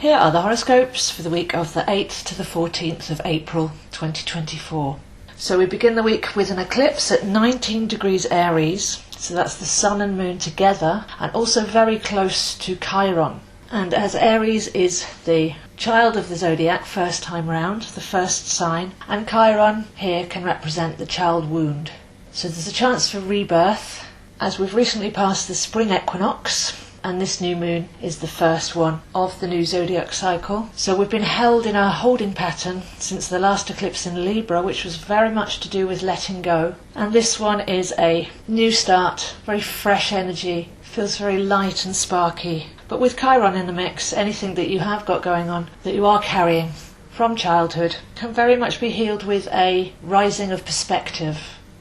Here are the horoscopes for the week of the 8th to the 14th of April 2024. So we begin the week with an eclipse at 19 degrees Aries, so that's the Sun and Moon together, and also very close to Chiron. And as Aries is the child of the zodiac first time round, the first sign, and Chiron here can represent the child wound. So there's a chance for rebirth, as we've recently passed the spring equinox, and this new moon is the first one of the new zodiac cycle. So we've been held in our holding pattern since the last eclipse in Libra, which was very much to do with letting go. And this one is a new start, very fresh energy, feels very light and sparky. But with Chiron in the mix, anything that you have got going on that you are carrying from childhood can very much be healed with a rising of perspective.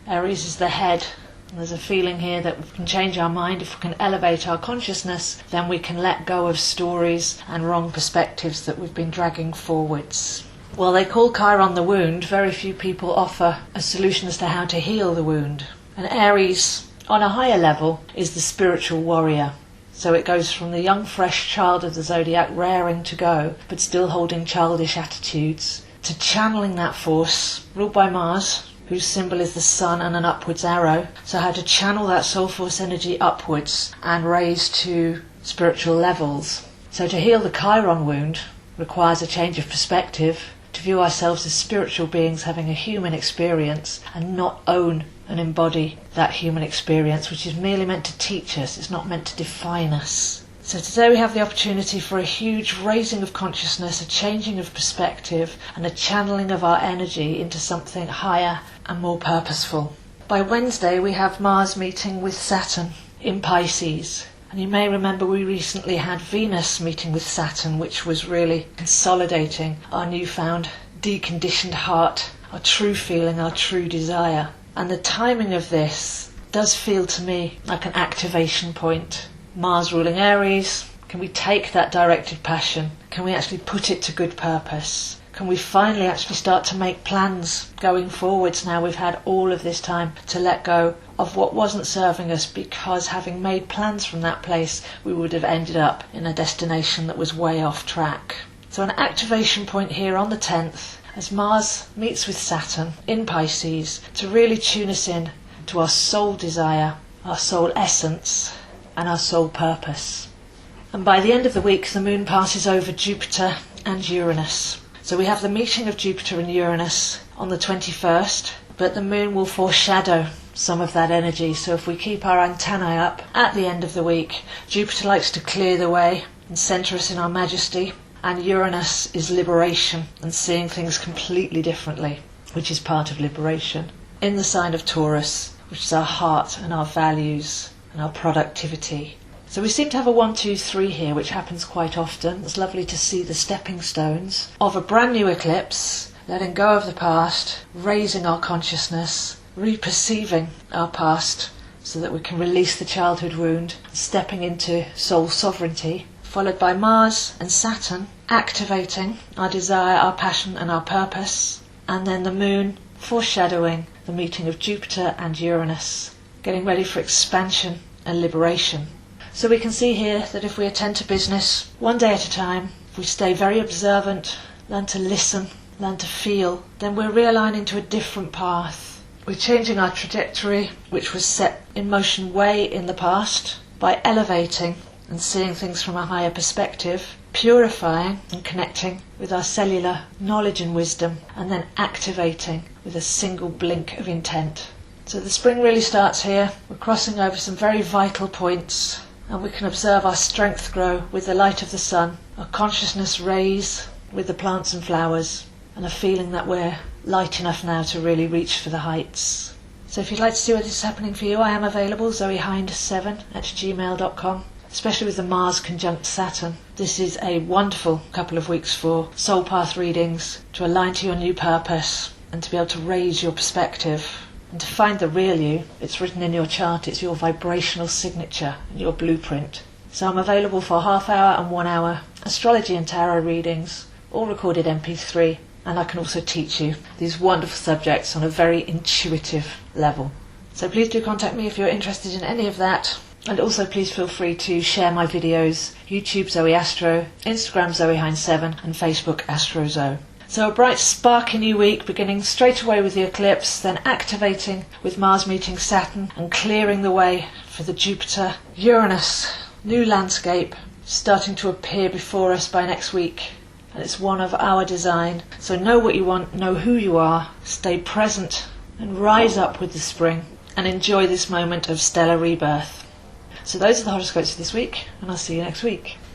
Aries is the head. There's a feeling here that we can change our mind. If we can elevate our consciousness, then we can let go of stories and wrong perspectives that we've been dragging forwards. Well, they call Chiron the wound. Very few people offer a solution as to how to heal the wound. And Aries, on a higher level, is the spiritual warrior. So it goes from the young, fresh child of the zodiac, raring to go, but still holding childish attitudes, to channeling that force, ruled by Mars, whose symbol is the sun and an upwards arrow. So how to channel that soul force energy upwards and raise to spiritual levels. So to heal the Chiron wound requires a change of perspective, to view ourselves as spiritual beings having a human experience and not own and embody that human experience, which is merely meant to teach us, it's not meant to define us. So today we have the opportunity for a huge raising of consciousness, a changing of perspective, and a channeling of our energy into something higher and more purposeful. By Wednesday we have Mars meeting with Saturn in Pisces. And you may remember we recently had Venus meeting with Saturn, which was really consolidating our newfound deconditioned heart, our true feeling, our true desire. And the timing of this does feel to me like an activation point. Mars ruling Aries, can we take that directed passion? Can we actually put it to good purpose? Can we finally actually start to make plans going forwards now we've had all of this time to let go of what wasn't serving us, because having made plans from that place, we would have ended up in a destination that was way off track. So an activation point here on the 10th, as Mars meets with Saturn in Pisces, to really tune us in to our soul desire, our soul essence, and our soul purpose. And by the end of the week, the moon passes over Jupiter and Uranus. So we have the meeting of Jupiter and Uranus on the 21st, but the moon will foreshadow some of that energy. So if we keep our antennae up at the end of the week, Jupiter likes to clear the way and centre us in our majesty, and Uranus is liberation and seeing things completely differently, which is part of liberation, in the sign of Taurus, which is our heart and our values and our productivity. So we seem to have a 1, 2, 3 here, which happens quite often. It's lovely to see the stepping stones of a brand new eclipse, letting go of the past, raising our consciousness, reperceiving our past so that we can release the childhood wound, stepping into soul sovereignty, followed by Mars and Saturn activating our desire, our passion and our purpose, and then the moon foreshadowing the meeting of Jupiter and Uranus, getting ready for expansion and liberation. So we can see here that if we attend to business one day at a time, if we stay very observant, learn to listen, learn to feel, then we're realigning to a different path. We're changing our trajectory, which was set in motion way in the past, by elevating and seeing things from a higher perspective, purifying and connecting with our cellular knowledge and wisdom, and then activating with a single blink of intent. So the spring really starts here. We're crossing over some very vital points, and we can observe our strength grow with the light of the sun, our consciousness raise with the plants and flowers, and a feeling that we're light enough now to really reach for the heights. So if you'd like to see what is happening for you, I am available, zoehind7@gmail.com, especially with the Mars conjunct Saturn. This is a wonderful couple of weeks for soul path readings, to align to your new purpose and to be able to raise your perspective. And to find the real you, it's written in your chart, it's your vibrational signature and your blueprint. So I'm available for half hour and 1 hour astrology and tarot readings, all recorded MP3, and I can also teach you these wonderful subjects on a very intuitive level. So please do contact me if you're interested in any of that, And also please feel free to share my videos, YouTube Zoe Astro, Instagram Zoe Hines 7 and Facebook Astro Zoe. So a bright sparky new week beginning straight away with the eclipse, then activating with Mars meeting Saturn and clearing the way for the Jupiter Uranus new landscape starting to appear before us by next week. And it's one of our design. So know what you want, know who you are, stay present and rise up with the spring and enjoy this moment of stellar rebirth. So those are the horoscopes for this week, and I'll see you next week.